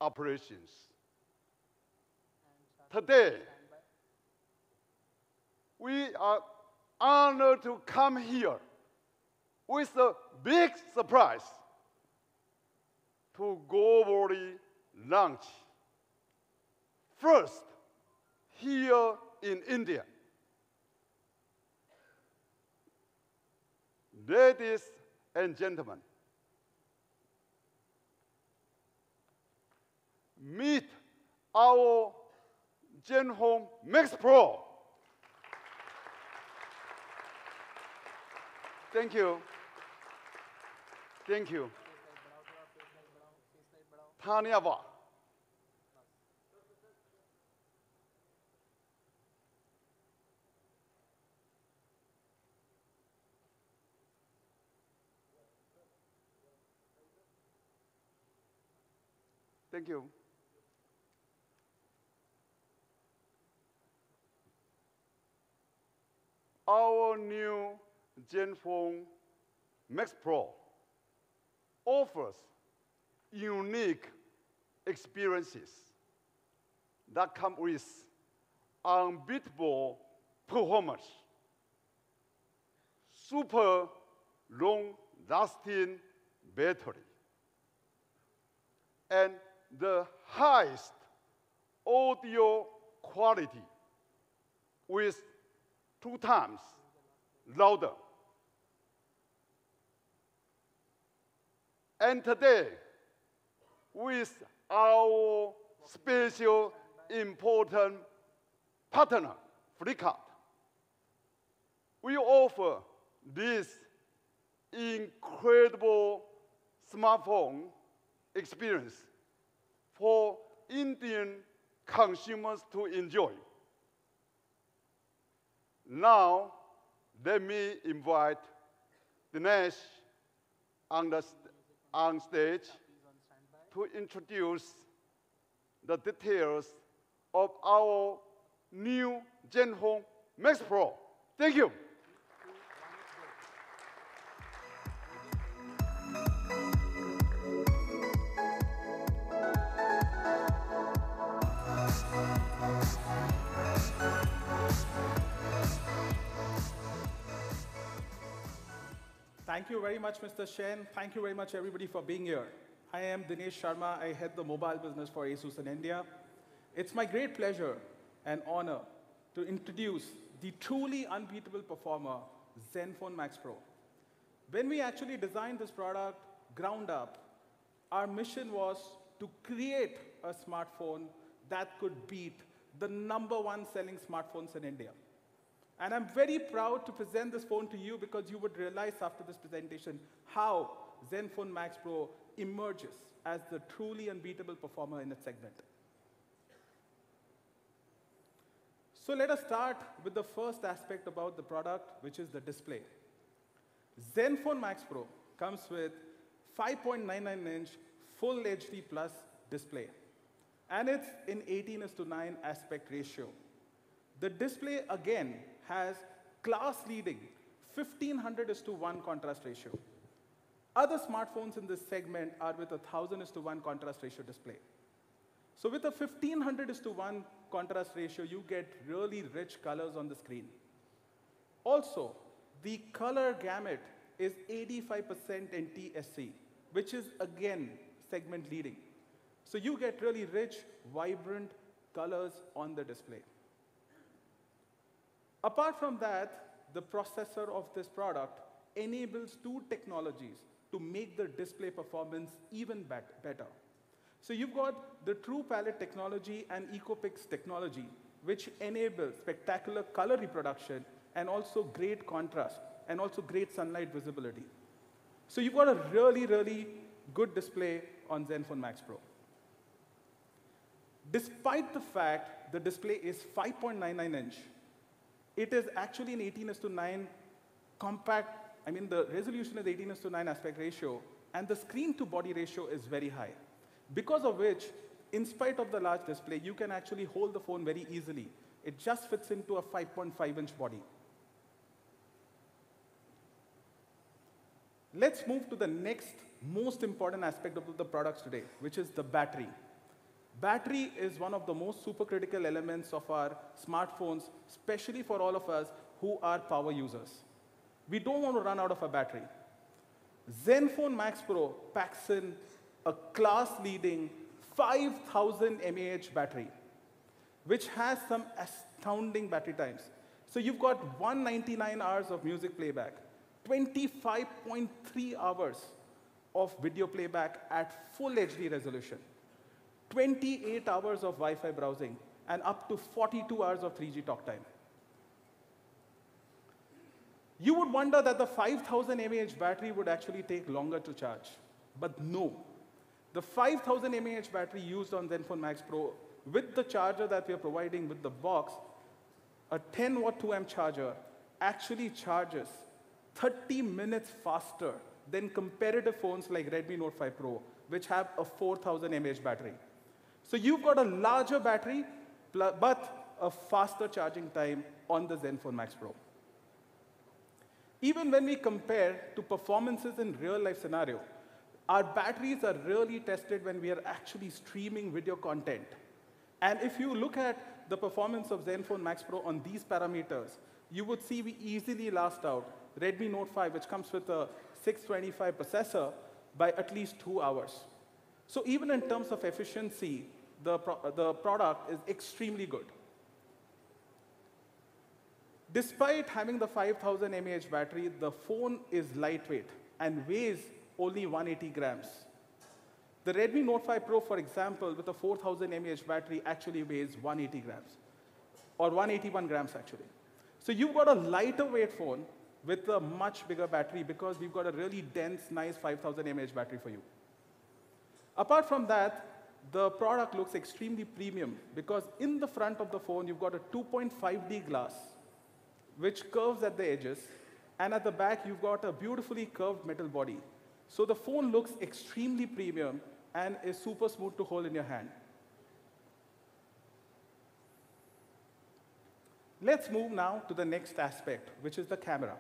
operations. Today, we are honored to come here with a big surprise to globally launch. First, here in India. Ladies and gentlemen, meet our Zenfone Max Pro. Thank you. Thank you. Dhanyavad. Thank you. Our new Zenfone Max Pro offers unique experiences that come with unbeatable performance, super long-lasting battery, and the highest audio quality with 2 times louder. And today, with our special important partner, Flipkart, we offer this incredible smartphone experience for Indian consumers to enjoy. Now, let me invite Dinesh on stage to introduce the details of our new Zenfone Max Pro. Thank you. Thank you very much, Mr. Shen. Thank you very much, everybody, for being here. I am Dinesh Sharma. I head the mobile business for ASUS in India. It's my great pleasure and honor to introduce the truly unbeatable performer, Zenfone Max Pro. When we actually designed this product ground up, our mission was to create a smartphone that could beat the #1 selling smartphones in India. And I'm very proud to present this phone to you because you would realize after this presentation how Zenfone Max Pro emerges as the truly unbeatable performer in its segment. So let us start with the first aspect about the product, which is the display. Zenfone Max Pro comes with 5.99-inch Full HD Plus display. And it's in 18:9 aspect ratio. The display, again, has class-leading 1500:1 contrast ratio. Other smartphones in this segment are with a 1000:1 contrast ratio display. So with a 1500:1 contrast ratio, you get really rich colors on the screen. Also, the color gamut is 85% NTSC, which is, again, segment leading. So you get really rich, vibrant colors on the display. Apart from that, the processor of this product enables 2 technologies to make the display performance even better. So you've got the True Palette technology and EcoPix technology, which enables spectacular color reproduction and also great contrast and also great sunlight visibility. So you've got a really, really good display on Zenfone Max Pro. Despite the fact the display is 5.99-inch, it is actually an 18:9 compact. I mean, the resolution is 18:9 aspect ratio, and the screen-to-body ratio is very high. Because of which, in spite of the large display, you can actually hold the phone very easily. It just fits into a 5.5-inch body. Let's move to the next most important aspect of the products today, which is the battery. Battery is one of the most supercritical elements of our smartphones, especially for all of us who are power users. We don't want to run out of a battery. Zenfone Max Pro packs in a class-leading 5,000 mAh battery, which has some astounding battery times. So you've got 199 hours of music playback, 25.3 hours of video playback at full HD resolution, 28 hours of Wi-Fi browsing, and up to 42 hours of 3G talk time. You would wonder that the 5,000 mAh battery would actually take longer to charge. But no. The 5,000 mAh battery used on Zenfone Max Pro, with the charger that we are providing with the box, a 10-watt 2-amp charger, actually charges 30 minutes faster than competitive phones like Redmi Note 5 Pro, which have a 4,000 mAh battery. So you've got a larger battery, but a faster charging time on the Zenfone Max Pro. Even when we compare to performances in real-life scenario, our batteries are really tested when we are actually streaming video content. And if you look at the performance of Zenfone Max Pro on these parameters, you would see we easily last out Redmi Note 5, which comes with a 625 processor, by at least 2 hours. So even in terms of efficiency, the product is extremely good. Despite having the 5,000 mAh battery, the phone is lightweight and weighs only 180 grams. The Redmi Note 5 Pro, for example, with a 4,000 mAh battery actually weighs 180 grams, or 181 grams actually. So you've got a lighter weight phone with a much bigger battery because we've got a really dense, nice 5,000 mAh battery for you. Apart from that, the product looks extremely premium because in the front of the phone, you've got a 2.5D glass, which curves at the edges, and at the back, you've got a beautifully curved metal body. So the phone looks extremely premium and is super smooth to hold in your hand. Let's move now to the next aspect, which is the camera.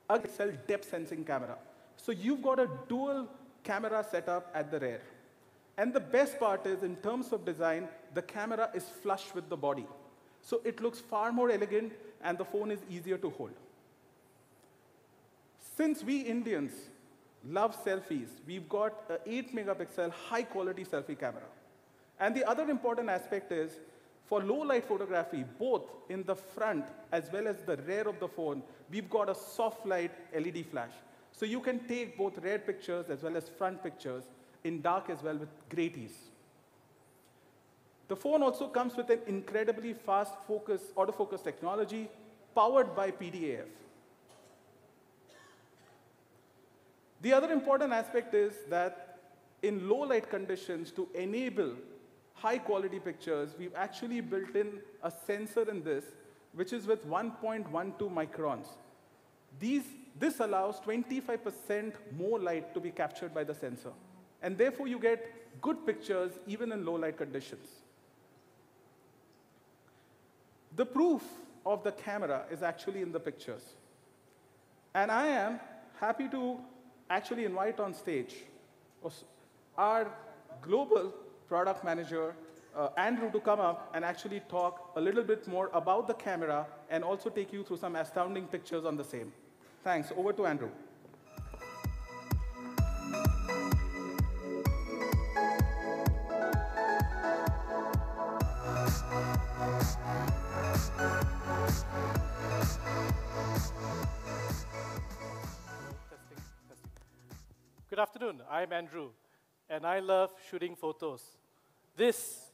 A pixel depth sensing camera. So you've got a dual camera setup at the rear. And the best part is, in terms of design, the camera is flush with the body. So it looks far more elegant, and the phone is easier to hold. Since we Indians love selfies, we've got an 8-megapixel high-quality selfie camera. And the other important aspect is, for low-light photography, both in the front as well as the rear of the phone, we've got a soft-light LED flash. So you can take both rear pictures as well as front pictures in dark as well with great ease. The phone also comes with an incredibly fast autofocus technology powered by PDAF. The other important aspect is that in low light conditions, to enable high quality pictures, we've actually built in a sensor in this, which is with 1.12 microns. This allows 25% more light to be captured by the sensor. And therefore, you get good pictures even in low light conditions. The proof of the camera is actually in the pictures. And I am happy to actually invite on stage our global product manager, Andrew, to come up and actually talk a little bit more about the camera and also take you through some astounding pictures on the same. Thanks. Over to Andrew. Good afternoon, I'm Andrew, and I love shooting photos. This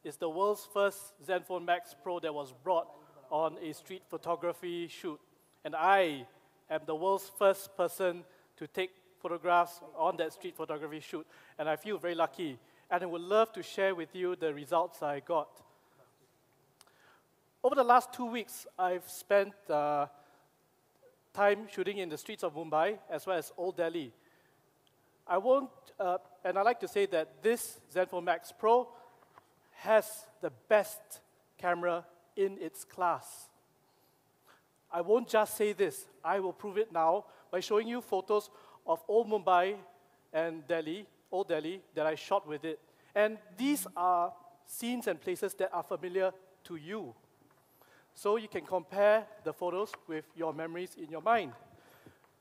is the world's first Zenfone Max Pro that was brought on a street photography shoot. And I am the world's first person to take photographs on that street photography shoot. And I feel very lucky, and I would love to share with you the results I got. Over the last 2 weeks, I've spent time shooting in the streets of Mumbai as well as Old Delhi. And I like to say that this Zenfone Max Pro has the best camera in its class. I won't just say this, I will prove it now by showing you photos of old Mumbai and Delhi, Old Delhi, that I shot with it. And these are scenes and places that are familiar to you. So you can compare the photos with your memories in your mind.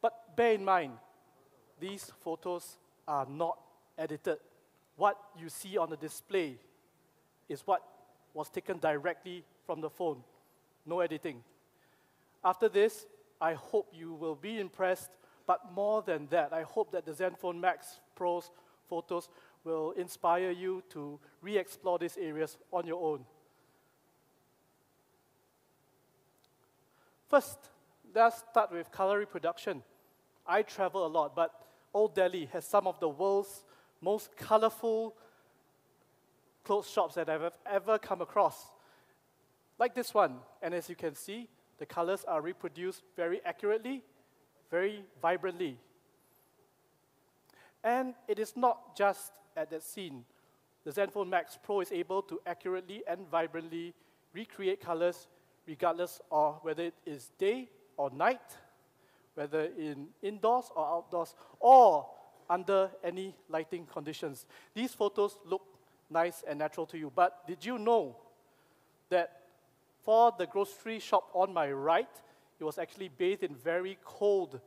But bear in mind, these photos are not edited. What you see on the display is what was taken directly from the phone. No editing. After this, I hope you will be impressed, but more than that, I hope that the Zenfone Max Pro's photos will inspire you to re-explore these areas on your own. First, let's start with color reproduction. I travel a lot, but Old Delhi has some of the world's most colorful clothes shops that I've ever come across. Like this one, and as you can see, the colors are reproduced very accurately, very vibrantly. And it is not just at that scene. The Zenfone Max Pro is able to accurately and vibrantly recreate colors regardless of whether it is day or night, whether in indoors or outdoors, or under any lighting conditions. These photos look nice and natural to you, but did you know that for the grocery shop on my right, it was actually bathed in very cold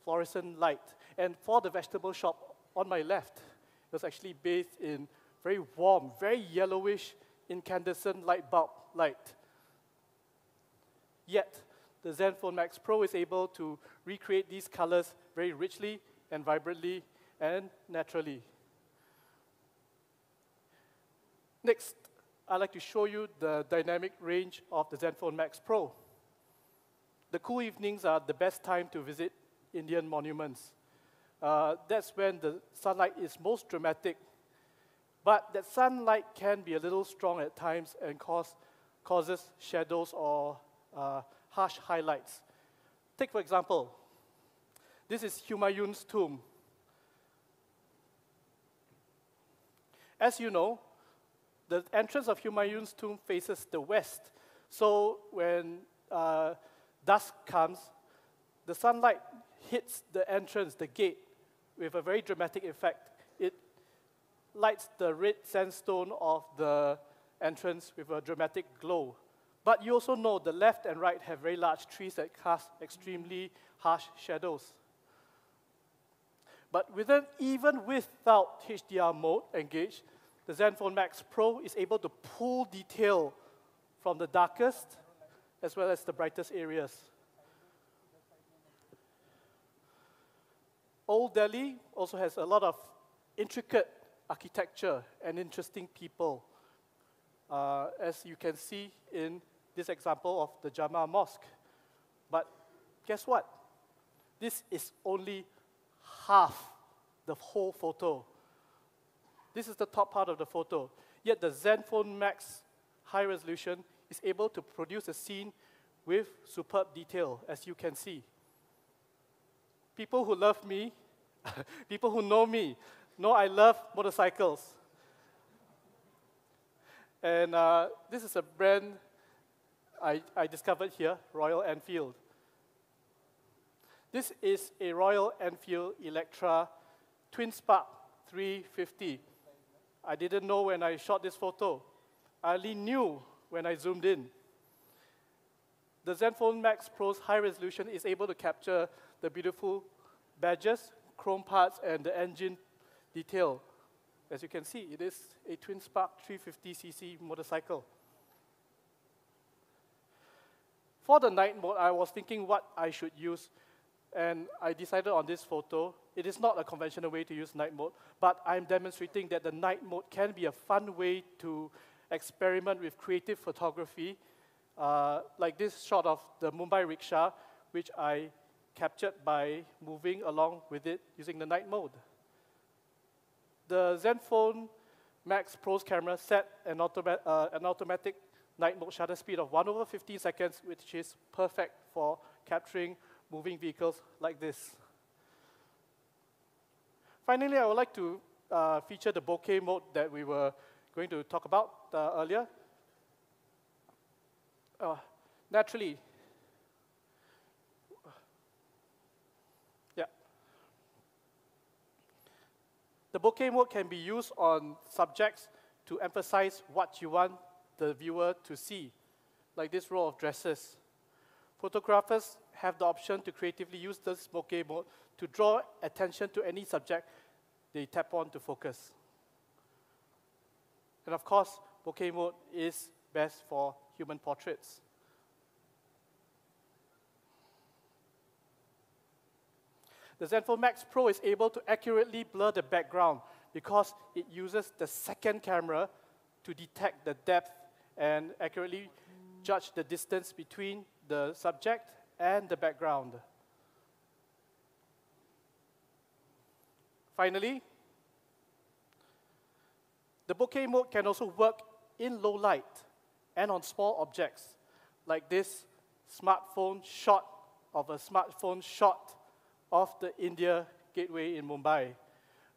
fluorescent light. And for the vegetable shop on my left, it was actually bathed in very warm, very yellowish, incandescent light bulb light. Yet, the Zenfone Max Pro is able to recreate these colors very richly and vibrantly and naturally. Next, I'd like to show you the dynamic range of the Zenfone Max Pro. The cool evenings are the best time to visit Indian monuments. That's when the sunlight is most dramatic. But that sunlight can be a little strong at times and causes shadows or harsh highlights. Take, for example, this is Humayun's tomb. As you know, the entrance of Humayun's tomb faces the west. So when dusk comes, the sunlight hits the entrance, the gate, with a very dramatic effect. It lights the red sandstone of the entrance with a dramatic glow. But you also know the left and right have very large trees that cast extremely harsh shadows. But even without HDR mode engaged, the Zenfone Max Pro is able to pull detail from the darkest as well as the brightest areas. Old Delhi also has a lot of intricate architecture and interesting people, as you can see in this example of the Jama Mosque. But guess what? This is only half the whole photo. This is the top part of the photo. Yet the Zenfone Max high resolution is able to produce a scene with superb detail, as you can see. People who love me, people who know me, know I love motorcycles. And this is a brand I discovered here, Royal Enfield. This is a Royal Enfield Electra Twin Spark 350. I didn't know when I shot this photo. I only knew when I zoomed in. The Zenfone Max Pro's high resolution is able to capture the beautiful badges, chrome parts, and the engine detail. As you can see, it is a Twin Spark 350cc motorcycle. For the night mode, I was thinking what I should use, and I decided on this photo. It is not a conventional way to use night mode, but I'm demonstrating that the night mode can be a fun way to experiment with creative photography, like this shot of the Mumbai rickshaw, which I captured by moving along with it using the night mode. The Zenfone Max Pro's camera set an automatic night mode shutter speed of 1/15 seconds, which is perfect for capturing moving vehicles like this. Finally, I would like to feature the bouquet mode that we were going to talk about earlier. Naturally, The bouquet mode can be used on subjects to emphasize what you want the viewer to see, like this row of dresses. Photographers have the option to creatively use this bouquet mode to draw attention to any subject they tap on to focus. And of course, bouquet mode is best for human portraits. The Zenfone Max Pro is able to accurately blur the background because it uses the second camera to detect the depth and accurately judge the distance between the subject and the background. Finally, the bouquet mode can also work in low light and on small objects, like this smartphone shot of the India Gateway in Mumbai.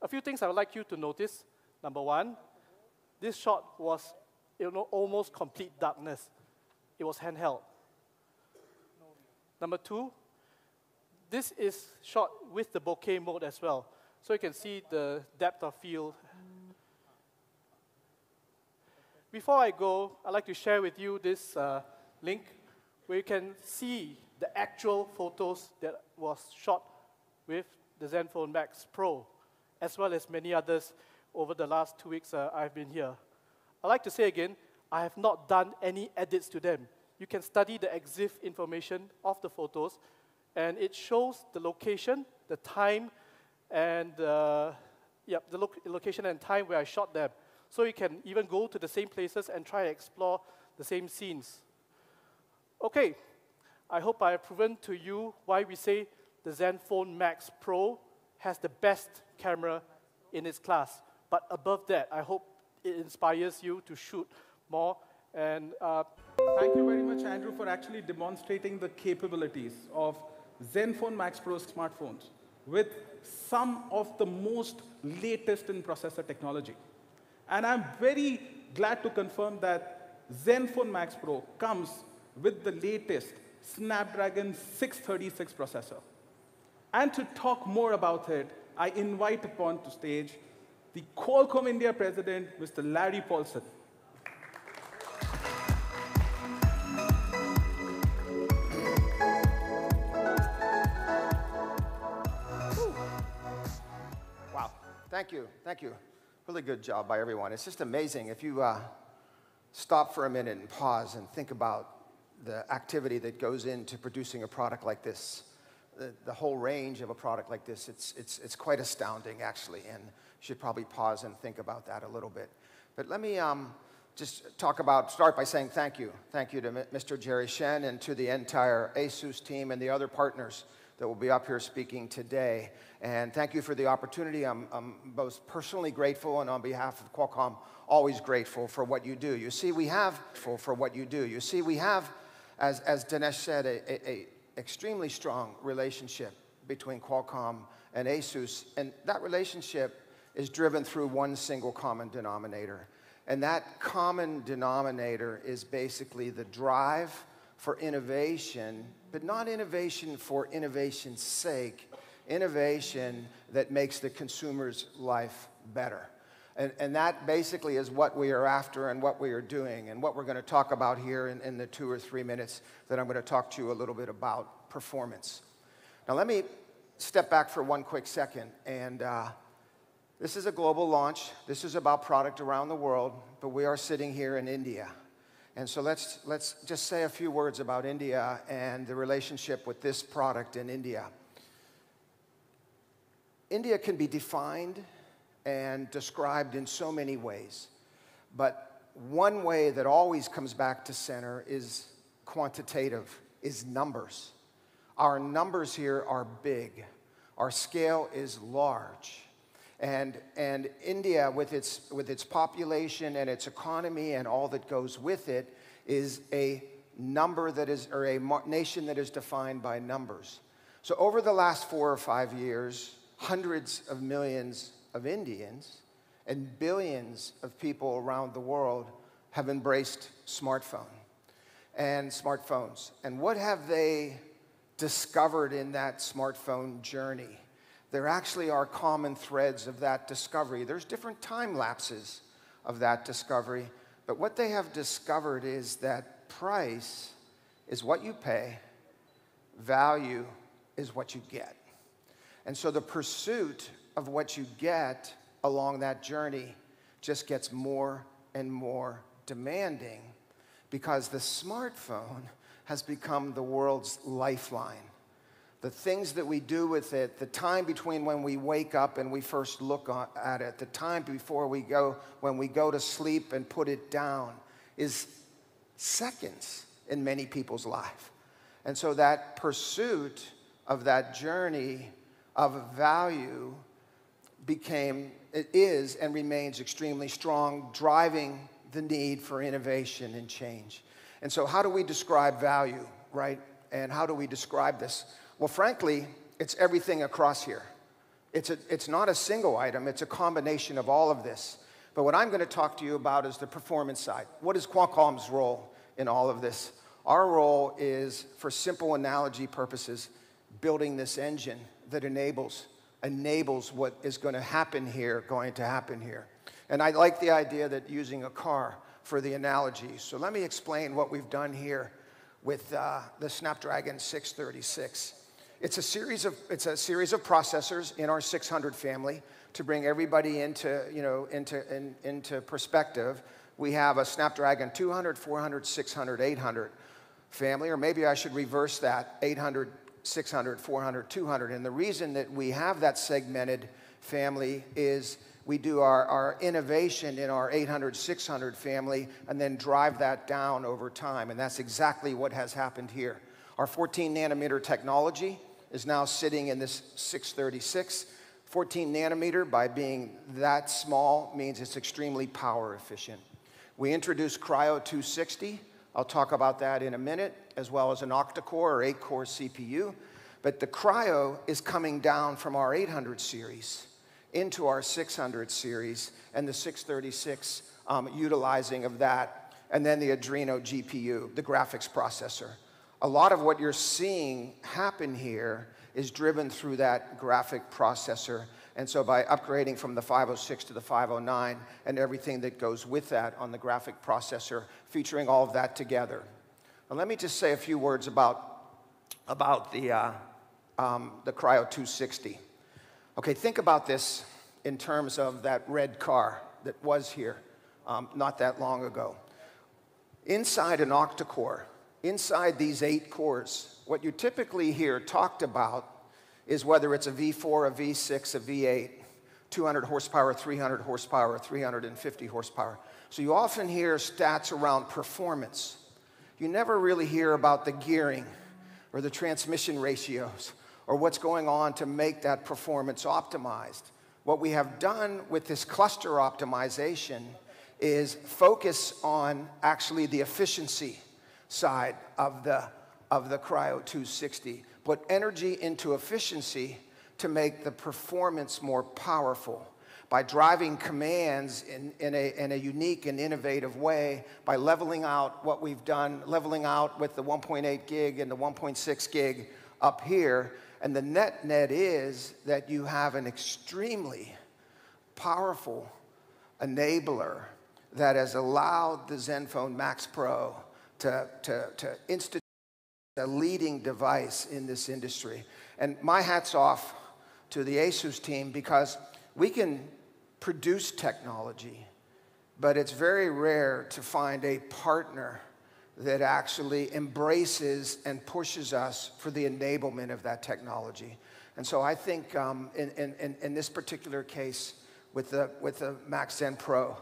A few things I would like you to notice. Number one, this shot was almost complete darkness. It was handheld. Number two, this is shot with the bouquet mode as well. So you can see the depth of field. Before I go, I'd like to share with you this link where you can see the actual photos that was shot with the Zenfone Max Pro, as well as many others over the last 2 weeks I've been here. I'd like to say again, I have not done any edits to them. You can study the EXIF information of the photos, and it shows the location, the time, and location and time where I shot them. So you can even go to the same places and try to explore the same scenes. Okay, I hope I have proven to you why we say the Zenfone Max Pro has the best camera in its class. But above that, I hope it inspires you to shoot more. And thank you very much, Andrew, for actually demonstrating the capabilities of Zenfone Max Pro smartphones with some of the most latest in processor technology. And I'm very glad to confirm that Zenfone Max Pro comes with the latest Snapdragon 636 processor. And to talk more about it, I invite upon to stage the Qualcomm India President, Mr. Larry Paulson. Wow, thank you. Really good job by everyone. It's just amazing if you stop for a minute and pause and think about the activity that goes into producing a product like this. The whole range of a product like this, it's quite astounding, actually, and you should probably pause and think about that a little bit. But let me just start by saying thank you. Thank you to Mr. Jerry Shen and to the entire ASUS team and the other partners that will be up here speaking today. And thank you for the opportunity. I'm both personally grateful and on behalf of Qualcomm, always grateful for what you do. You see, we have, as Dinesh said, a extremely strong relationship between Qualcomm and ASUS, and that relationship is driven through one single common denominator. And that common denominator is basically the drive for innovation, but not innovation for innovation's sake, innovation that makes the consumer's life better. And that basically is what we are after and what we are doing and what we're going to talk about here in the 2 or 3 minutes that I'm going to talk to you a little bit about performance. Now let me step back for one quick second. And this is a global launch. This is about product around the world, but we are sitting here in India. And so let's just say a few words about India and the relationship with this product in India. India can be defined and described in so many ways. But one way that always comes back to center is quantitative, is numbers. Our numbers here are big. Our scale is large. And India, with its population and its economy and all that goes with it, is a number that is, or a nation that is defined by numbers. So over the last 4 or 5 years, hundreds of millions of Indians and billions of people around the world have embraced smartphones. And what have they discovered in that smartphone journey? there actually are common threads of that discovery. There's different time lapses of that discovery, but what they have discovered is that price is what you pay, value is what you get. And so the pursuit of what you get along that journey just gets more and more demanding because the smartphone has become the world's lifeline. The things that we do with it, the time between when we wake up and we first look at it, the time before when we go to sleep and put it down is seconds in many people's life. And so that pursuit of that journey of value it is and remains extremely strong, driving the need for innovation and change. And so how do we describe value, right? And how do we describe this? Well, frankly, it's everything across here. It's not a single item, it's a combination of all of this. But what I'm going to talk to you about is the performance side. What is Qualcomm's role in all of this? Our role is, for simple analogy purposes, building this engine that enables what is going to happen here. And I like the idea that using a car for the analogy. So let me explain what we've done here with the Snapdragon 636. It's a series of processors in our 600 family to bring everybody into perspective. We have a Snapdragon 200, 400, 600, 800 family, or maybe I should reverse that, 800, 600, 400, 200. And the reason that we have that segmented family is we do our innovation in our 800, 600 family and then drive that down over time. And that's exactly what has happened here. Our 14 nanometer technology is now sitting in this 636. 14 nanometer, by being that small, means it's extremely power efficient. We introduced Cryo 260. I'll talk about that in a minute, as well as an octa-core or 8-core CPU. But the Cryo is coming down from our 800 series into our 600 series, and the 636 utilizing of that, and then the Adreno GPU, the graphics processor. A lot of what you're seeing happen here is driven through that graphic processor. And so by upgrading from the 506 to the 509 and everything that goes with that on the graphic processor, featuring all of that together. Now let me just say a few words about the Cryo 260. Okay, think about this in terms of that red car that was here not that long ago. Inside an octa-core, inside these 8 cores, what you typically hear talked about is whether it's a V4, a V6, a V8, 200 horsepower, 300 horsepower, 350 horsepower. So you often hear stats around performance. You never really hear about the gearing or the transmission ratios or what's going on to make that performance optimized. What we have done with this cluster optimization is focus on actually the efficiency side of the Cryo 260. Put energy into efficiency to make the performance more powerful by driving commands in a unique and innovative way, by leveling out what we've done, leveling out with the 1.8 gig and the 1.6 gig up here. And the net is that you have an extremely powerful enabler that has allowed the Zenfone Max Pro to institute a leading device in this industry. And my hat's off to the ASUS team, because we can produce technology, but it's very rare to find a partner that actually embraces and pushes us for the enablement of that technology. And so I think in this particular case with the Max Zen Pro,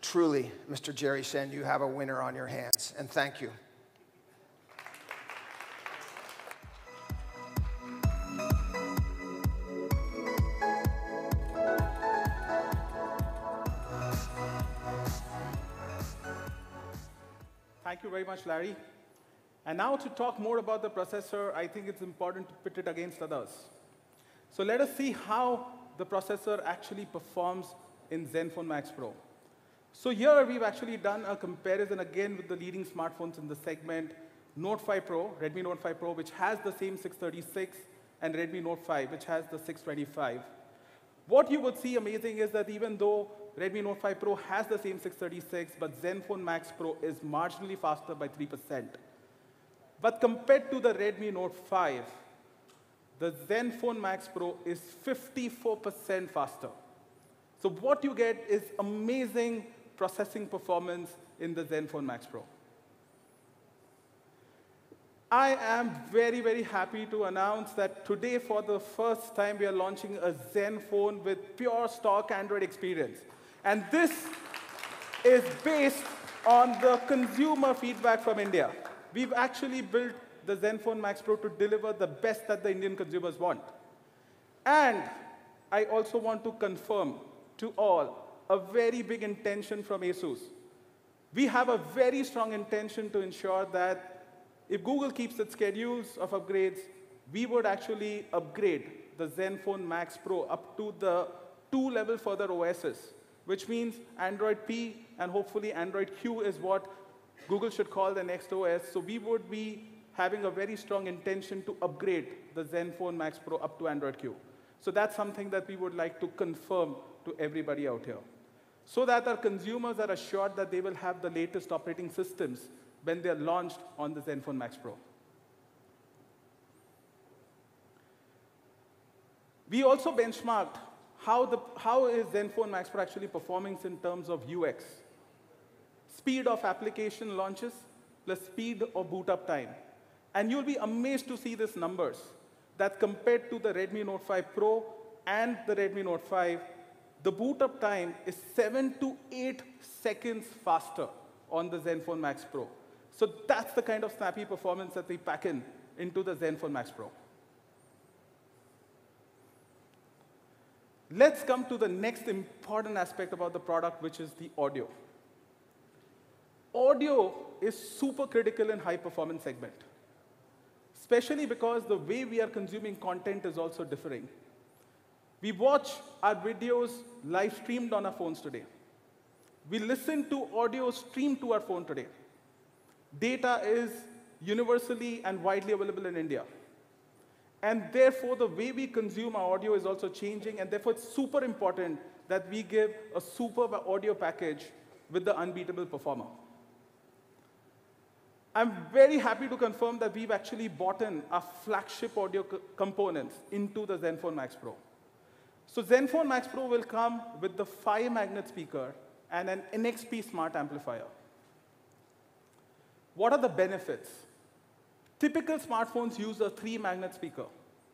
truly, Mr. Jerry Sen, you have a winner on your hands, and thank you. Thank you very much, Larry. And now to talk more about the processor, I think it's important to pit it against others. So let us see how the processor actually performs in Zenfone Max Pro. So here we've actually done a comparison again with the leading smartphones in the segment, Note 5 Pro, Redmi Note 5 Pro, which has the same 636 and Redmi Note 5, which has the 625. What you would see amazing is that even though Redmi Note 5 Pro has the same 636, but Zenfone Max Pro is marginally faster by 3%. But compared to the Redmi Note 5, the Zenfone Max Pro is 54% faster. So what you get is amazing processing performance in the Zenfone Max Pro. I am very, very happy to announce that today, for the first time, we are launching a Zenfone with pure stock Android experience. And this is based on the consumer feedback from India. We've actually built the Zenfone Max Pro to deliver the best that the Indian consumers want. And I also want to confirm to all a very big intention from ASUS. We have a very strong intention to ensure that if Google keeps its schedules of upgrades, we would actually upgrade the Zenfone Max Pro up to the 2-level further OSs, which means Android P and hopefully Android Q is what Google should call the next OS. So we would be having a very strong intention to upgrade the Zenfone Max Pro up to Android Q. So that's something that we would like to confirm to everybody out here, so that our consumers are assured that they will have the latest operating systems when they are launched on the Zenfone Max Pro. We also benchmarked how is Zenfone Max Pro actually performing in terms of UX. Speed of application launches plus speed of boot up time. And you'll be amazed to see these numbers, that compared to the Redmi Note 5 Pro and the Redmi Note 5, the boot up time is 7 to 8 seconds faster on the Zenfone Max Pro. So that's the kind of snappy performance that we pack into the Zenfone Max Pro. Let's come to the next important aspect about the product, which is the audio. Audio is super critical in high-performance segment, especially because the way we are consuming content is also differing. We watch our videos live streamed on our phones today. We listen to audio streamed to our phone today. Data is universally and widely available in India. And therefore, the way we consume our audio is also changing, and therefore, it's super important that we give a superb audio package with the unbeatable performer. I'm very happy to confirm that we've actually bought in our flagship audio components into the Zenfone Max Pro. So Zenfone Max Pro will come with the 5-magnet speaker and an NXP smart amplifier. What are the benefits? Typical smartphones use a 3-magnet speaker,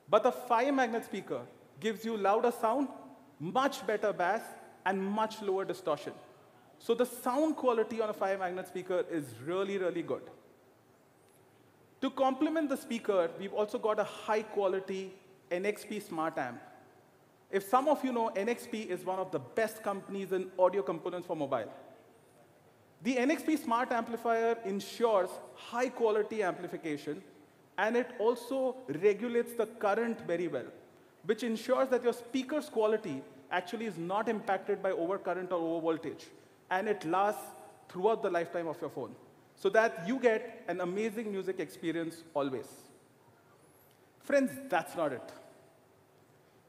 but the 5-magnet speaker gives you louder sound, much better bass, and much lower distortion. So the sound quality on a 5-magnet speaker is really, really good. To complement the speaker, we've also got a high-quality NXP smart amp. If some of you know, NXP is one of the best companies in audio components for mobile. The NXP smart amplifier ensures high-quality amplification, and it also regulates the current very well, which ensures that your speaker's quality actually is not impacted by overcurrent or overvoltage, and it lasts throughout the lifetime of your phone, so that you get an amazing music experience always. Friends, that's not it.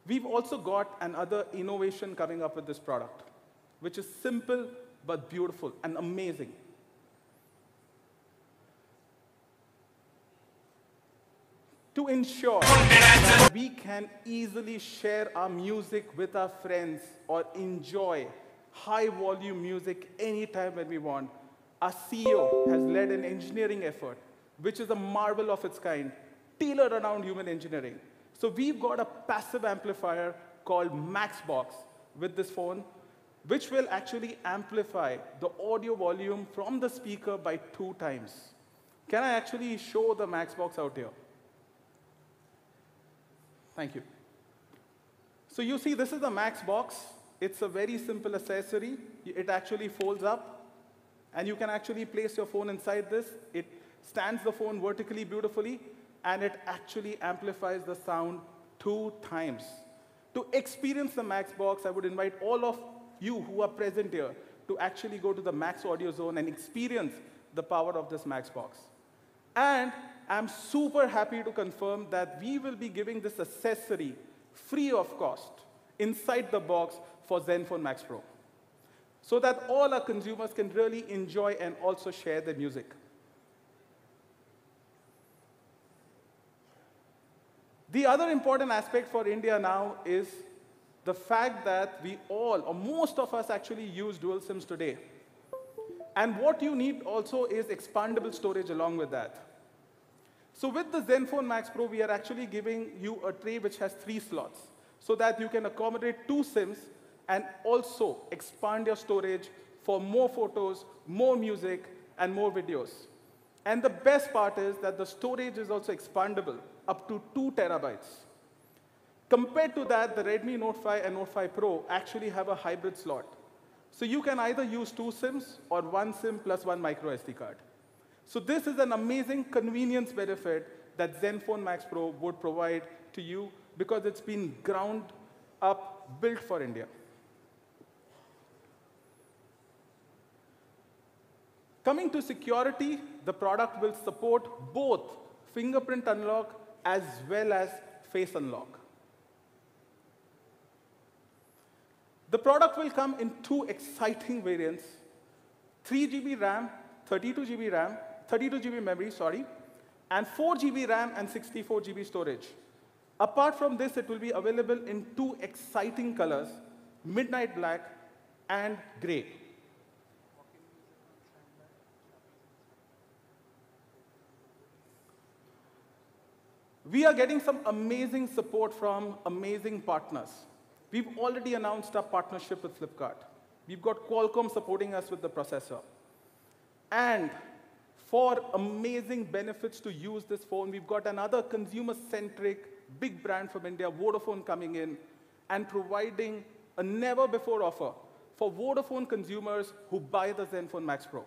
We've also got another innovation coming up with this product, which is simple but beautiful and amazing. To ensure that we can easily share our music with our friends or enjoy high-volume music anytime when we want, our CEO has led an engineering effort, which is a marvel of its kind, tailored around human engineering. So we've got a passive amplifier called Maxbox with this phone, which will actually amplify the audio volume from the speaker by 2 times. Can I actually show the Maxbox out here? Thank you. So you see, this is the Maxbox. It's a very simple accessory. It actually folds up, and you can actually place your phone inside this. It stands the phone vertically beautifully, and it actually amplifies the sound 2 times. To experience the Maxbox, I would invite all of you who are present here to actually go to the Max Audio Zone and experience the power of this Maxbox. And I'm super happy to confirm that we will be giving this accessory free of cost inside the box for Zenfone Max Pro, so that all our consumers can really enjoy and also share their music. The other important aspect for India now is the fact that we all, or most of us actually use dual SIMs today. And what you need also is expandable storage along with that. So with the Zenfone Max Pro, we are actually giving you a tray which has 3 slots, so that you can accommodate 2 SIMs and also expand your storage for more photos, more music, and more videos. And the best part is that the storage is also expandable up to 2 terabytes. Compared to that, the Redmi Note 5 and Note 5 Pro actually have a hybrid slot. So you can either use 2 SIMs or 1 SIM plus 1 micro SD card. So this is an amazing convenience benefit that Zenfone Max Pro would provide to you because it's been ground up, built for India. Coming to security, the product will support both fingerprint unlock as well as face unlock. The product will come in 2 exciting variants, 3 GB RAM, 32 GB RAM, 32 GB memory, sorry, and 4 GB RAM and 64 GB storage. Apart from this, it will be available in 2 exciting colors, midnight black and gray. We are getting some amazing support from amazing partners. We've already announced our partnership with Flipkart. We've got Qualcomm supporting us with the processor. And for amazing benefits to use this phone, we've got another consumer-centric big brand from India, Vodafone, coming in and providing a never-before offer for Vodafone consumers who buy the Zenfone Max Pro.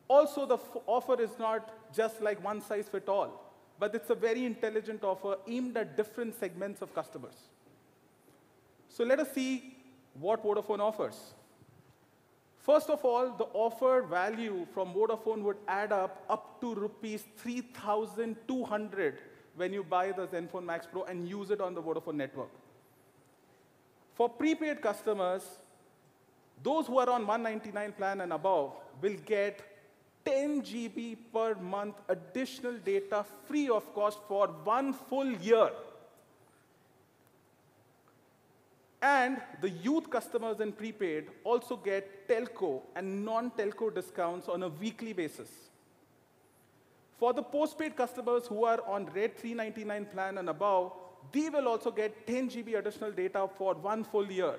Also, the offer is not just like one size fits all, but it's a very intelligent offer aimed at different segments of customers. So let us see what Vodafone offers. First of all, the offer value from Vodafone would add up to rupees 3,200 when you buy the Zenfone Max Pro and use it on the Vodafone network. For prepaid customers, those who are on 199 plan and above will get 10 GB per month additional data free of cost for 1 full year. And the youth customers in prepaid also get telco and non-telco discounts on a weekly basis. For the postpaid customers who are on Red 399 plan and above, they will also get 10 GB additional data for 1 full year.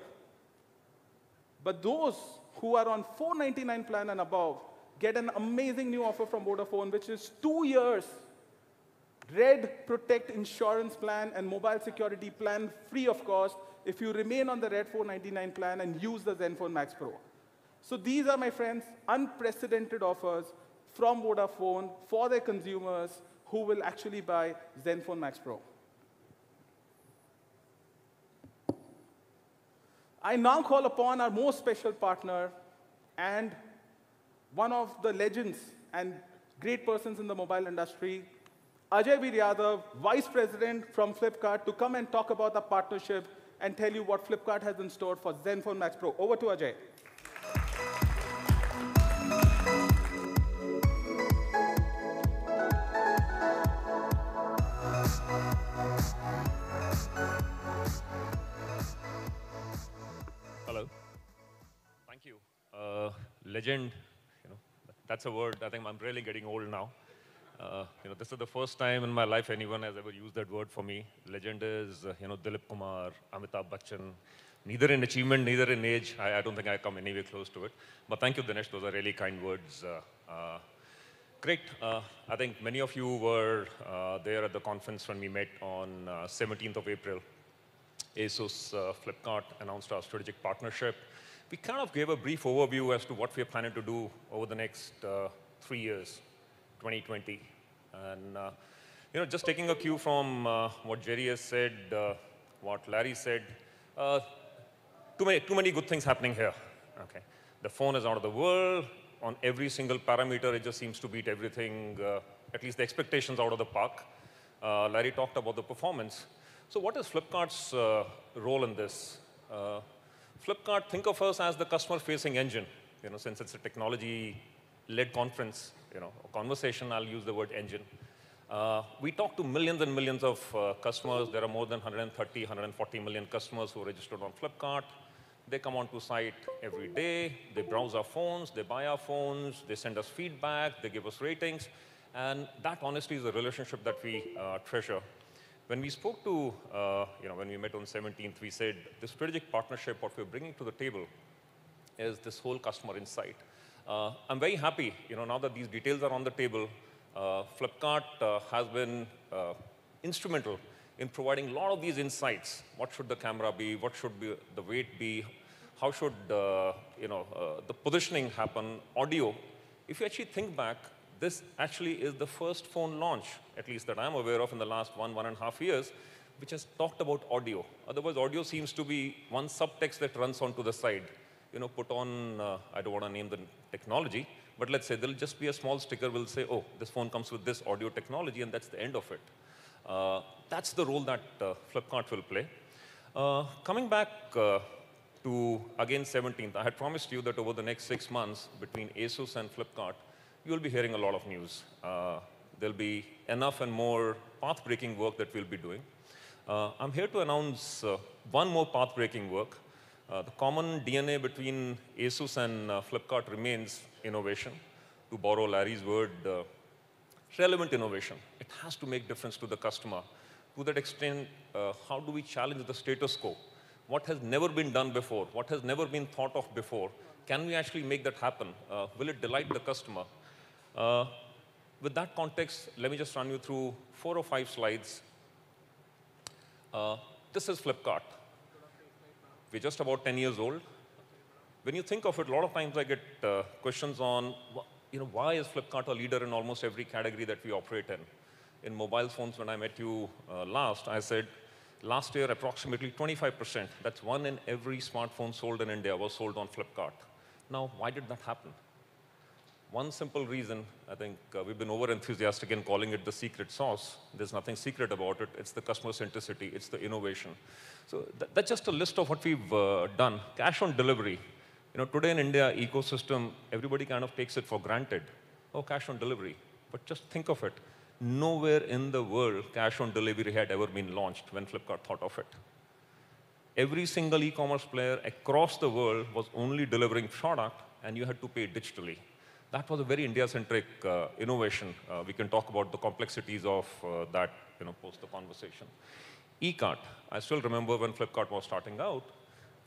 But those who are on 499 plan and above get an amazing new offer from Vodafone, which is 2 years Red Protect insurance plan and mobile security plan free of cost if you remain on the Red 499 plan and use the Zenfone Max Pro. So these are, my friends, unprecedented offers from Vodafone for their consumers who will actually buy Zenfone Max Pro. I now call upon our most special partner and one of the legends and great persons in the mobile industry, Ajay Veer Yadav, Vice President from Flipkart, to come and talk about the partnership and tell you what Flipkart has in store for Zenfone Max Pro. Over to Ajay. Hello. Thank you. Legend, that's a word. I think I'm really getting old now. This is the first time in my life anyone has ever used that word for me. Legend is, Dilip Kumar, Amitabh Bachchan. Neither in achievement, neither in age. I don't think I come anywhere close to it. But thank you, Dinesh. Those are really kind words. Great. I think many of you were there at the conference when we met on 17th of April. ASUS Flipkart announced our strategic partnership. We kind of gave a brief overview as to what we are planning to do over the next 3 years, 2020. And just taking a cue from what Jerry has said, what Larry said, too many good things happening here. Okay, the phone is out of the world. on every single parameter, it just seems to beat everything, at least the expectations out of the park. Larry talked about the performance. So what is Flipkart's role in this? Flipkart, think of us as the customer-facing engine. Since it's a technology-led conference, conversation, I'll use the word engine. We talk to millions and millions of customers. There are more than 130, 140 million customers who are registered on Flipkart. They come onto site every day. They browse our phones. They buy our phones. They send us feedback. They give us ratings. And that, honestly, is a relationship that we treasure. When we spoke to, when we met on 17th, we said the strategic partnership, what we're bringing to the table is this whole customer insight. I'm very happy, now that these details are on the table. Flipkart has been instrumental in providing a lot of these insights. What should the camera be? What should be the weight be? How should the positioning happen? Audio. If you actually think back, this actually is the first phone launch, at least that I'm aware of in the last 1.5 years, which has talked about audio. Otherwise, audio seems to be one subtext that runs onto the side. Put on, I don't want to name the technology, but let's say there'll just be a small sticker will say, oh, this phone comes with this audio technology, and that's the end of it. That's the role that Flipkart will play. Coming back to, again, 17th, I had promised you that over the next 6 months, between ASUS and Flipkart, you'll be hearing a lot of news. There'll be enough and more path-breaking work that we'll be doing. I'm here to announce one more path-breaking work. The common DNA between ASUS and Flipkart remains innovation. To borrow Larry's word, relevant innovation. It has to make difference to the customer. To that extent, how do we challenge the status quo? What has never been done before? What has never been thought of before? Can we actually make that happen? Will it delight the customer? With that context, let me just run you through 4 or 5 slides. This is Flipkart. We're just about 10 years old. When you think of it, a lot of times I get questions on, why is Flipkart a leader in almost every category that we operate in? In mobile phones, when I met you last, I said, last year, approximately 25%, that's 1 in every smartphone sold in India, was sold on Flipkart. Now, why did that happen? One simple reason, I think we've been over-enthusiastic in calling it the secret sauce. There's nothing secret about it. It's the customer centricity. It's the innovation. So that's just a list of what we've done. Cash on delivery. Today in India, ecosystem, everybody kind of takes it for granted. Oh, cash on delivery. But just think of it. Nowhere in the world cash on delivery had ever been launched when Flipkart thought of it. Every single e-commerce player across the world was only delivering product, and you had to pay digitally. That was a very India-centric innovation. We can talk about the complexities of that post the conversation. E-cart. I still remember when Flipkart was starting out,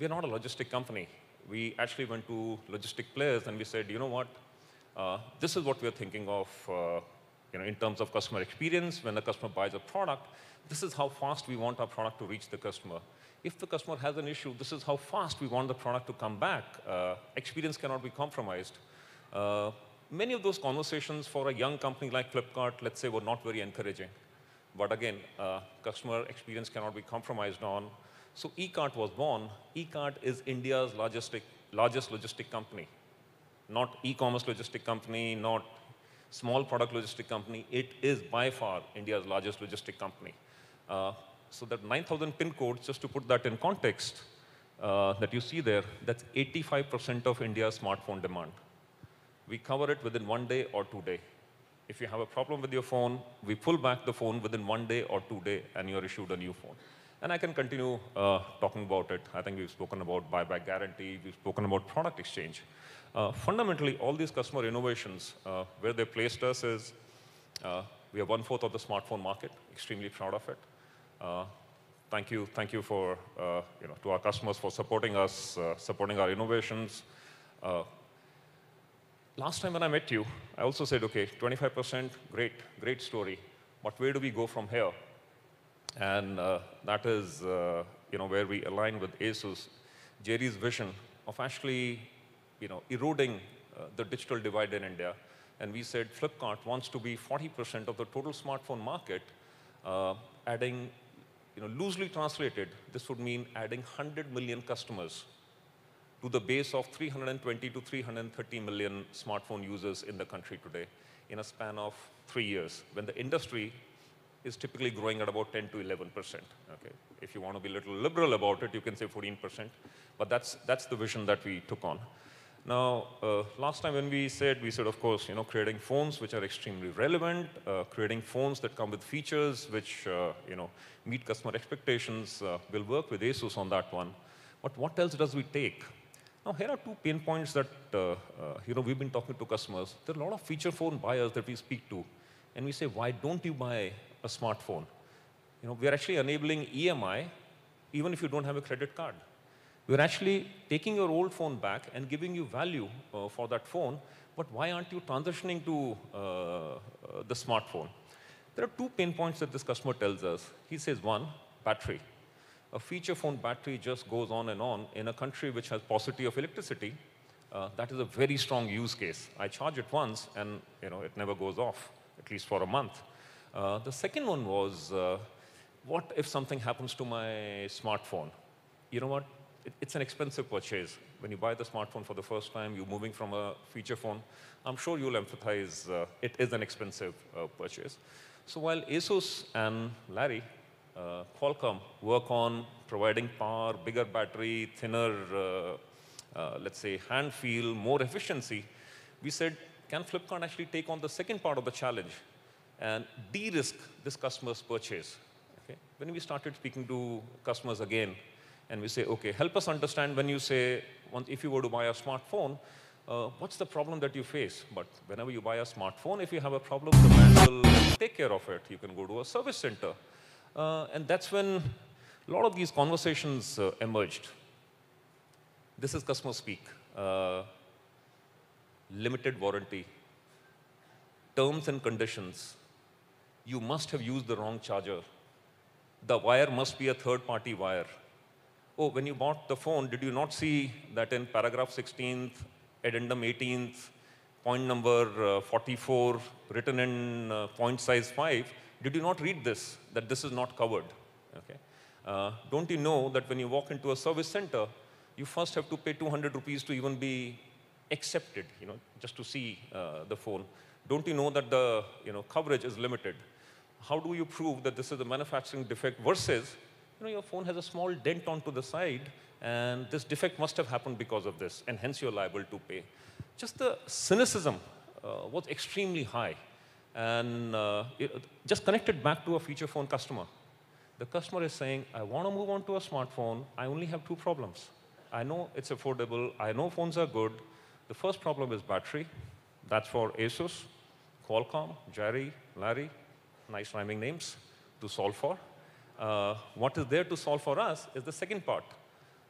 we're not a logistic company. We actually went to logistic players and we said, you know what, this is what we're thinking of in terms of customer experience. When the customer buys a product, this is how fast we want our product to reach the customer. If the customer has an issue, this is how fast we want the product to come back. Experience cannot be compromised. Many of those conversations for a young company like Flipkart, let's say, were not very encouraging. But again, customer experience cannot be compromised on. So e-cart was born. E-cart is India's largest logistic company. Not e-commerce logistic company, not small product logistic company. It is by far India's largest logistic company. So that 9,000 pin codes, just to put that in context, that you see there, that's 85% of India's smartphone demand. We cover it within 1 day or 2 days. If you have a problem with your phone, we pull back the phone within 1 day or 2 days, and you're issued a new phone. And I can continue talking about it. I think we've spoken about buyback guarantee. We've spoken about product exchange. Fundamentally, all these customer innovations, where they placed us is, we are 1/4 of the smartphone market. Extremely proud of it. Thank you for to our customers for supporting us, supporting our innovations. Last time when I met you, I also said, okay, 25%, great story. But where do we go from here? And that is where we align with ASUS, Jerry's vision of actually eroding the digital divide in India. And we said Flipkart wants to be 40% of the total smartphone market, adding, loosely translated, this would mean adding 100 million customers to the base of 320 to 330 million smartphone users in the country today in a span of 3 years, when the industry is typically growing at about 10 to 11%. Okay? If you want to be a little liberal about it, you can say 14%. But that's the vision that we took on. Now, last time when we said, of course, creating phones which are extremely relevant, creating phones that come with features which, meet customer expectations. We'll work with ASUS on that one. But what else does we take? Now, here are 2 pain points that, we've been talking to customers. There are a lot of feature phone buyers that we speak to. And we say, why don't you buy a smartphone? We are actually enabling EMI even if you don't have a credit card. We're actually taking your old phone back and giving you value for that phone, but why aren't you transitioning to the smartphone? There are 2 pain points that this customer tells us. He says, 1, battery. A feature phone battery just goes on and on. In a country which has paucity of electricity, that is a very strong use case. I charge it once, and it never goes off, at least for a month. The second one was, what if something happens to my smartphone? You know what? It's an expensive purchase. When you buy the smartphone for the first time, you're moving from a feature phone. I'm sure you'll empathize it is an expensive purchase. So while ASUS and Larry, Qualcomm, work on providing power, bigger battery, thinner, let's say, hand feel, more efficiency, we said, can Flipkart actually take on the second part of the challenge and de-risk this customer's purchase? Okay? When we started speaking to customers again, and we say, okay, help us understand when you say, if you were to buy a smartphone, what's the problem that you face? But whenever you buy a smartphone, if you have a problem, the brand will take care of it. You can go to a service center. And that's when a lot of these conversations emerged. This is customer speak. Limited warranty. Terms and conditions. You must have used the wrong charger. The wire must be a third-party wire. Oh, when you bought the phone, did you not see that in paragraph 16th, addendum 18th, point number 44, written in point size 5, did you not read this, that this is not covered? Okay. Don't you know that when you walk into a service center, you first have to pay 200 rupees to even be accepted, just to see the phone? Don't you know that the coverage is limited? How do you prove that this is a manufacturing defect versus your phone has a small dent onto the side, and this defect must have happened because of this, and hence you're liable to pay. Just the cynicism was extremely high. And just connected back to a feature phone customer. The customer is saying, I want to move on to a smartphone. I only have 2 problems. I know it's affordable. I know phones are good. The first problem is battery. That's for ASUS, Qualcomm, Jerry, Larry, nice rhyming names to solve for. What is there to solve for us is the second part,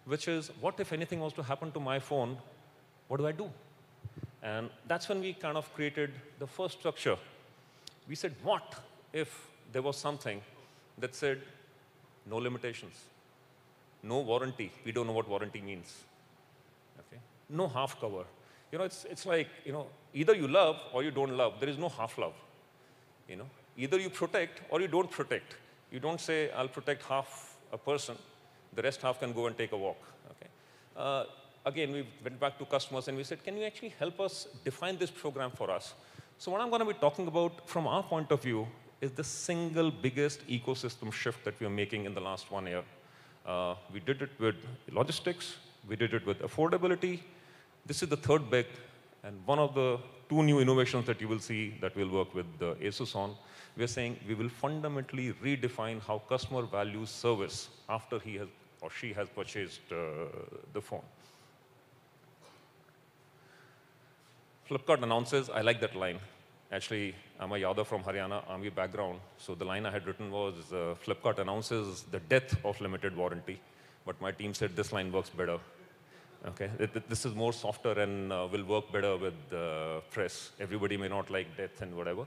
which is, what if anything was to happen to my phone? What do I do? And that's when we kind of created the first structure. We said, what if there was something that said, no limitations, no warranty? We don't know what warranty means. Okay? No half cover. It's like, either you love or you don't love. There is no half love. Either you protect or you don't protect. You don't say, I'll protect half a person, the rest half can go and take a walk. Okay? Again, we went back to customers and we said, can you actually help us define this program for us? So what I'm going to be talking about from our point of view is the single biggest ecosystem shift that we are making in the last 1 year. We did it with logistics. We did it with affordability. This is the third big, and one of the 2 new innovations that you will see that we'll work with ASUS on. We're saying we will fundamentally redefine how customer values service after he has or she has purchased the phone. Flipkart announces, I like that line. Actually, I'm a Yadav from Haryana, Army background. So the line I had written was, Flipkart announces the death of limited warranty. But my team said this line works better. Okay? This is more softer and will work better with press. Everybody may not like death and whatever.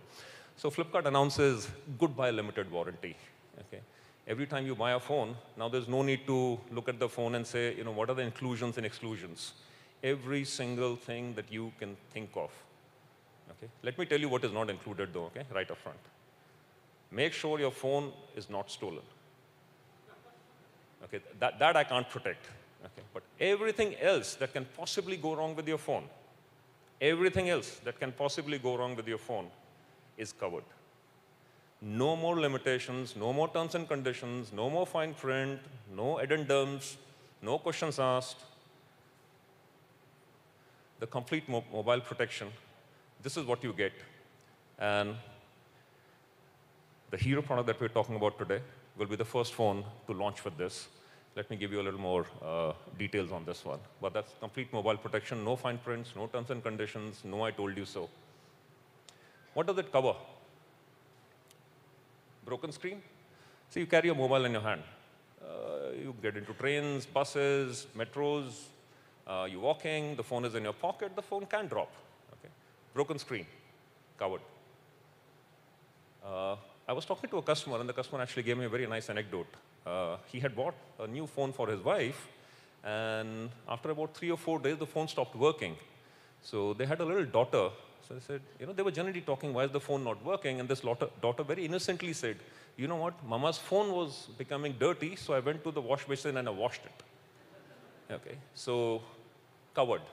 So Flipkart announces goodbye limited warranty. Okay? Every time you buy a phone, now there's no need to look at the phone and say, what are the inclusions and exclusions? Every single thing that you can think of. Okay? Let me tell you what is not included though, okay? Right up front. Make sure your phone is not stolen. Okay? That I can't protect. Okay? But everything else that can possibly go wrong with your phone, everything else that can possibly go wrong with your phone is covered. No more limitations, no more terms and conditions, no more fine print, no addendums, no questions asked. The complete mobile protection, this is what you get. And the hero product that we're talking about today will be the first phone to launch with this. Let me give you a little more details on this one. But that's complete mobile protection, no fine prints, no terms and conditions, no I told you so. What does it cover? Broken screen? So you carry a mobile in your hand. You get into trains, buses, metros, you're walking, the phone is in your pocket, the phone can drop. Okay? Broken screen, covered. I was talking to a customer, and the customer actually gave me a very nice anecdote. He had bought a new phone for his wife, and after about 3 or 4 days, the phone stopped working. So they had a little daughter. So they said, they were generally talking, why is the phone not working? And this daughter very innocently said, you know what, Mama's phone was becoming dirty, so I went to the wash basin and I washed it. Okay, so covered.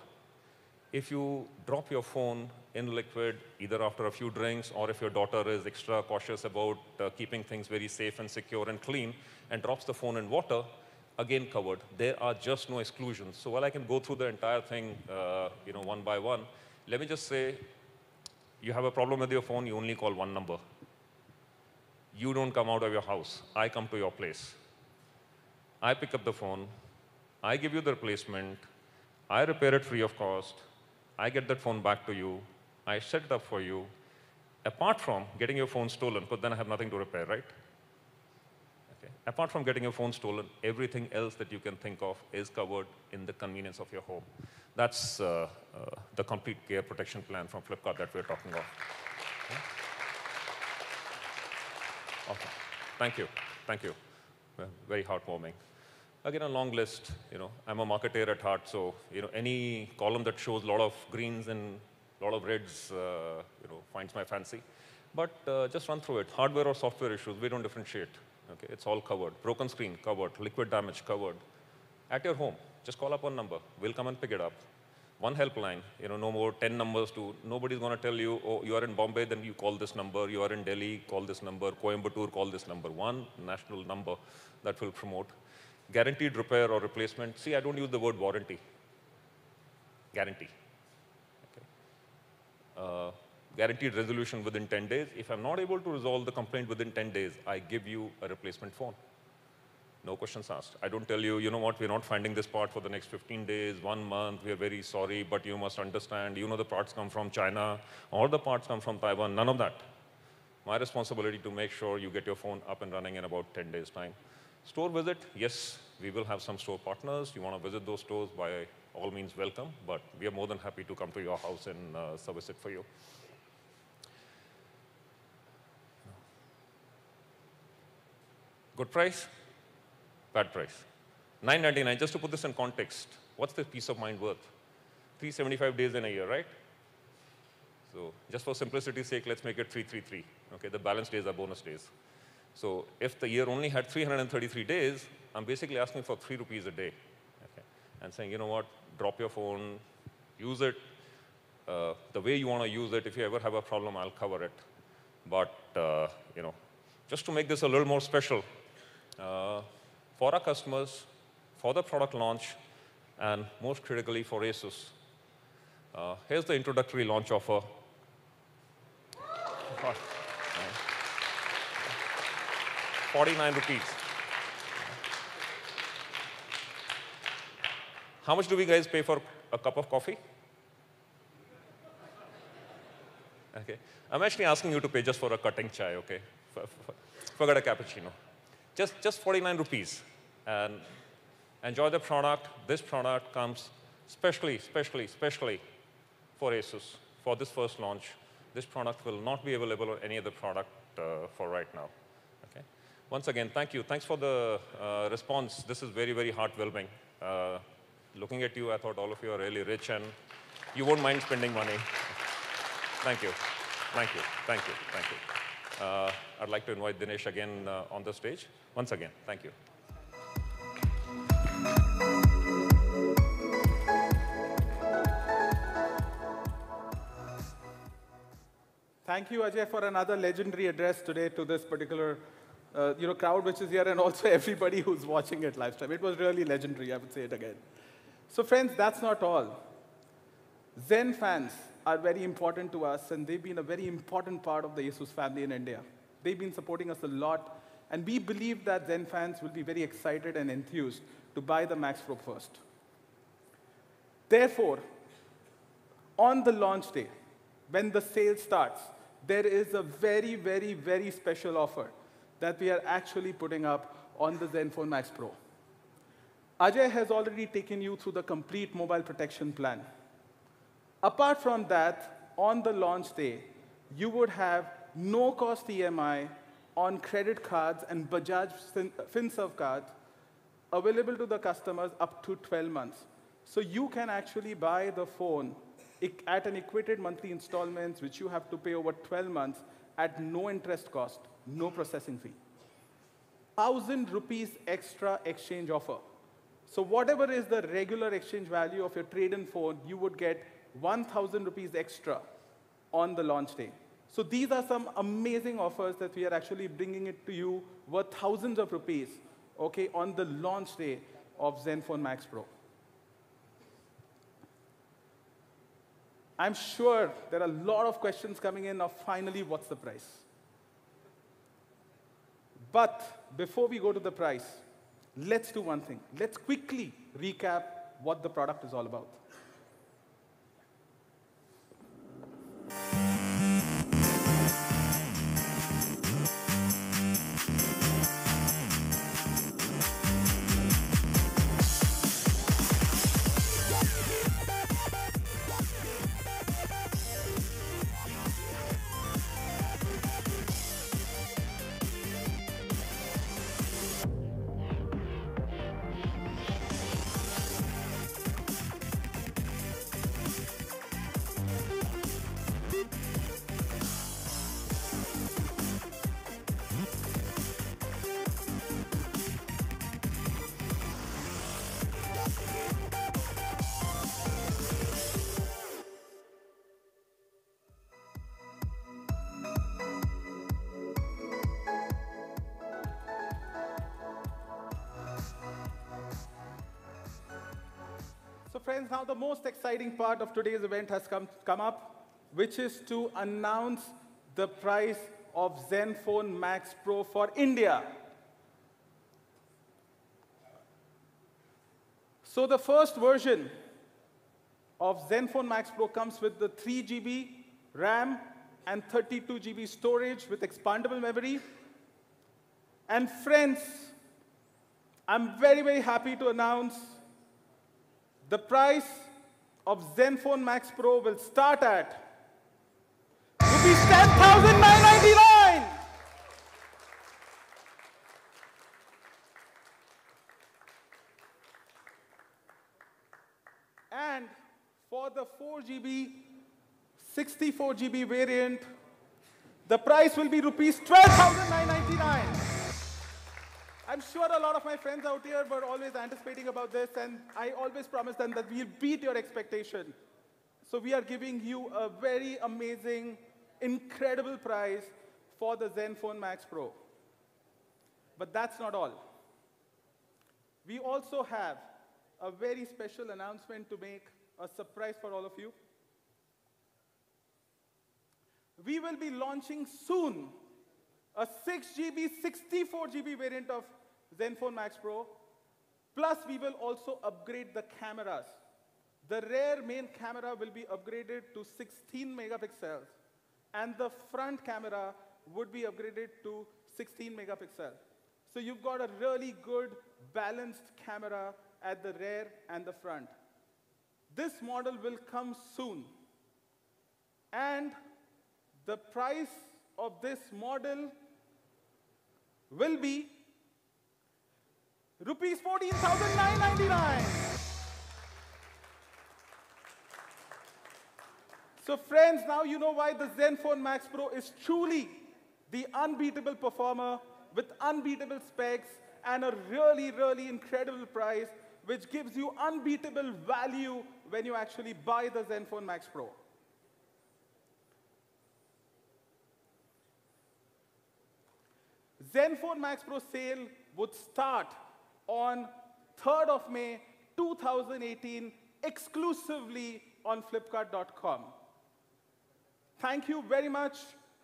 If you drop your phone in liquid, either after a few drinks or if your daughter is extra cautious about keeping things very safe and secure and clean and drops the phone in water, again covered. There are just no exclusions. So while I can go through the entire thing one by one, let me just say, you have a problem with your phone, you only call one number. You don't come out of your house. I come to your place. I pick up the phone. I give you the replacement. I repair it free of cost. I get that phone back to you. I set it up for you. Apart from getting your phone stolen, because then I have nothing to repair, right? Okay. Apart from getting your phone stolen, everything else that you can think of is covered in the convenience of your home. That's the complete care protection plan from Flipkart that we're talking about. Okay. Thank you. Thank you. Very heartwarming. Again, a long list. I'm a marketer at heart, so any column that shows a lot of greens and a lot of reds, finds my fancy. But just run through it. Hardware or software issues, we don't differentiate. Okay, it's all covered. Broken screen, covered. Liquid damage, covered. At your home, just call up one number. We'll come and pick it up. One helpline. No more 10 numbers to. Nobody's going to tell you, oh, you are in Bombay, then you call this number. You are in Delhi, call this number. Coimbatore, call this number. One national number that will promote. Guaranteed repair or replacement. See, I don't use the word warranty. Guarantee. Okay. Guaranteed resolution within 10 days. If I'm not able to resolve the complaint within 10 days, I give you a replacement phone. No questions asked. I don't tell you, you know what, we're not finding this part for the next 15 days, 1 month, we are very sorry, but you must understand, the parts come from China, or the parts come from Taiwan, none of that. My responsibility to make sure you get your phone up and running in about 10 days' time. Store visit, yes, we will have some store partners. You want to visit those stores, by all means welcome, but we are more than happy to come to your house and service it for you. Good price? Bad price. $999, just to put this in context, what's the peace of mind worth? 375 days in a year, right? So just for simplicity's sake, let's make it 333. Okay, the balance days are bonus days. So if the year only had 333 days, I'm basically asking for 3 rupees a day. Okay? And saying, you know what, drop your phone, use it the way you want to use it. If you ever have a problem, I'll cover it. But, just to make this a little more special, for our customers, for the product launch, and most critically for ASUS, here's the introductory launch offer. 49 rupees. How much do we guys pay for a cup of coffee? Okay. I'm actually asking you to pay just for a cutting chai, okay? Forget a cappuccino. Just 49 rupees. And enjoy the product. This product comes specially for ASUS, for this first launch. This product will not be available on any other product for right now. Okay. Once again, thank you. Thanks for the response. This is very, very heartwarming. Looking at you, I thought all of you are really rich, and you won't mind spending money. Thank you. Thank you. Thank you. Thank you. I'd like to invite Dinesh again on the stage. Once again, thank you. Thank you, Ajay, for another legendary address today to this particular crowd which is here, and also everybody who's watching it live stream. It was really legendary, I would say it again. So friends, that's not all. Zen fans are very important to us, and they've been a very important part of the ASUS family in India. They've been supporting us a lot, and we believe that Zen fans will be very excited and enthused to buy the Max Pro first. Therefore, on the launch day, when the sale starts, there is a very, very, very special offer that we are actually putting up on the Zenfone Max Pro. Ajay has already taken you through the complete mobile protection plan. Apart from that, on the launch day, you would have no-cost EMI on credit cards and Bajaj FinServ cards available to the customers up to 12 months. So you can actually buy the phone at an equated monthly installments, which you have to pay over 12 months at no interest cost, no processing fee. 1,000 rupees extra exchange offer. So whatever is the regular exchange value of your trade-in phone, you would get 1,000 rupees extra on the launch day. So these are some amazing offers that we are actually bringing it to you worth thousands of rupees, okay, on the launch day of Zenfone Max Pro. I'm sure there are a lot of questions coming in of finally, what's the price? But before we go to the price, let's do one thing. Let's quickly recap what the product is all about. So friends, now the most exciting part of today's event has come up, which is to announce the price of Zenfone Max Pro for India. So the first version of Zenfone Max Pro comes with the 3 GB RAM and 32 GB storage with expandable memory. And friends, I'm very, very happy to announce the price of Zenfone Max Pro will start at rupees 10,999. And for the 4 GB, 64 GB variant, the price will be rupees 12,999. I'm sure a lot of my friends out here were always anticipating about this, and I always promise them that we'll beat your expectation. So we are giving you a very amazing, incredible price for the Zenfone Max Pro. But that's not all. We also have a very special announcement to make, a surprise for all of you. We will be launching soon a 6 GB, 64 GB variant of Zenfone Max Pro. Plus, we will also upgrade the cameras. The rear main camera will be upgraded to 16 megapixels, and the front camera would be upgraded to 16 megapixels. So you've got a really good, balanced camera at the rear and the front. This model will come soon. And the price of this model will be rupees 14,999. So friends, now you know why the Zenfone Max Pro is truly the unbeatable performer with unbeatable specs and a really, really incredible price, which gives you unbeatable value when you actually buy the Zenfone Max Pro. Zenfone Max Pro sale would start on 3rd of May 2018 exclusively on Flipkart.com. Thank you very much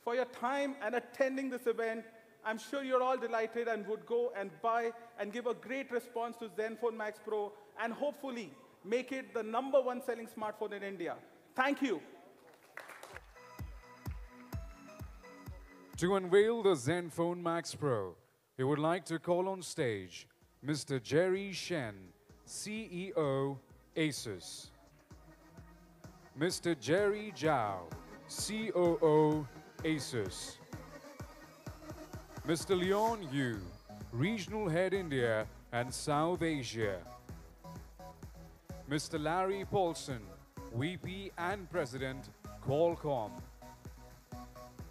for your time and attending this event. I'm sure you're all delighted and would go and buy and give a great response to Zenfone Max Pro and hopefully make it the #1 selling smartphone in India. Thank you. To unveil the Zenfone Max Pro, we would like to call on stage Mr. Jerry Shen, CEO, ASUS. Mr. Jerry Zhao, COO, ASUS. Mr. Leon Yu, Regional Head India and South Asia. Mr. Larry Paulson, VP and President, Qualcomm.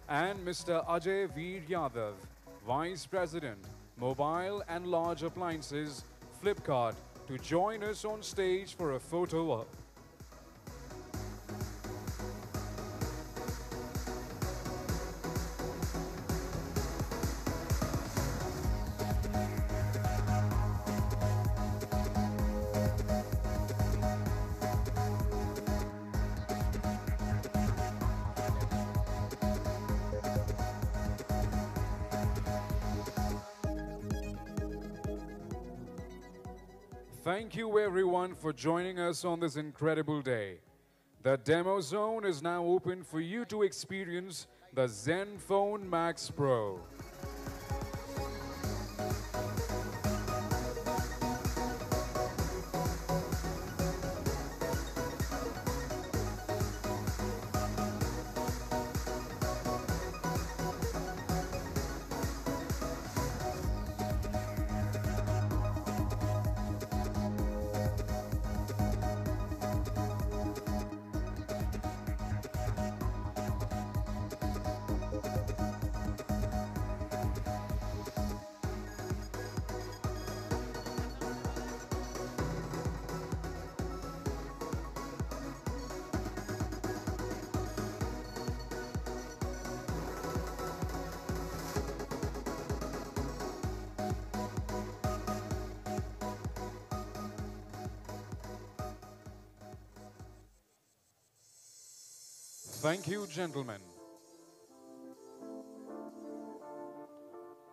And Mr. Ajay Veer Yadav, Vice President, Mobile and Large Appliances, Flipkart, to join us on stage for a photo op. Thank you everyone for joining us on this incredible day. The demo zone is now open for you to experience the Zenfone Max Pro. Thank you, gentlemen.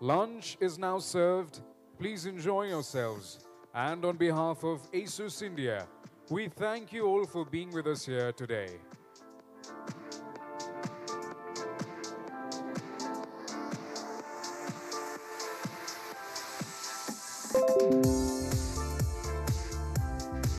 Lunch is now served. Please enjoy yourselves. And on behalf of ASUS India, we thank you all for being with us here today.